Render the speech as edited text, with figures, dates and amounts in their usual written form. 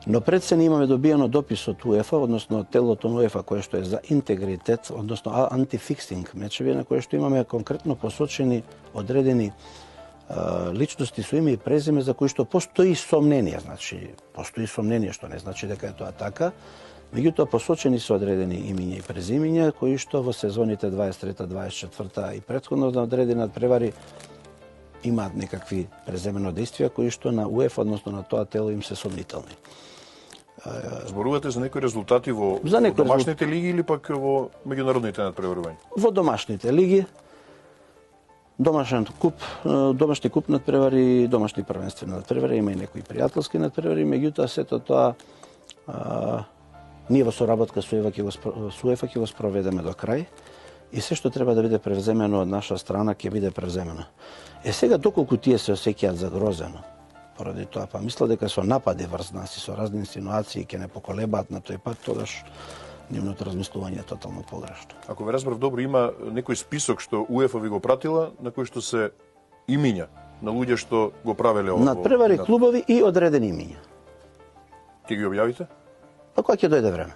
Но пред се имаме добиено допис од УЕФА, односно телото на УЕФА кое што е за интегритет, односно антификсинг мечеви, на кое што имаме конкретно посочени одредени личности со име и презиме за кои што постои сомнение, значи постои сомнение што не значи дека е тоа така, меѓутоа посочени се одредени имиња и презимиња кои што во сезоните 23-та, 24-та и претходно на одредени надпревари имаат некакви преземено действија кои што на УЕФА, односно на тоа тело им се сомнителни. Зборувате за некои резултати во домашните лиги или пак во меѓународните надпреварувања? Во домашните лиги, домашни куп надпревари, домашни првенствени надпревари, има и некои пријателски надпревари, меѓутоа сето тоа ние во соработка со УЕФА ќе го спроведеме до крај и се што треба да биде превземено од наша страна ќе биде превземено. Сега доколку тие се осеќаат загрозено поради тоа, па мисля дека со напади врз нас и со разни инсинуации ќе не поколебаат на тој пат, тогаш нивното размислување е тотално погрешно. Ако ве разбрав добро, има некој список што УЕФА ви го пратила, на кој што се имиња на луѓе што го правеле ова? Надпревари, клубови и одредени имиња. Ќе ги објавите? Па кога ќе дојде време.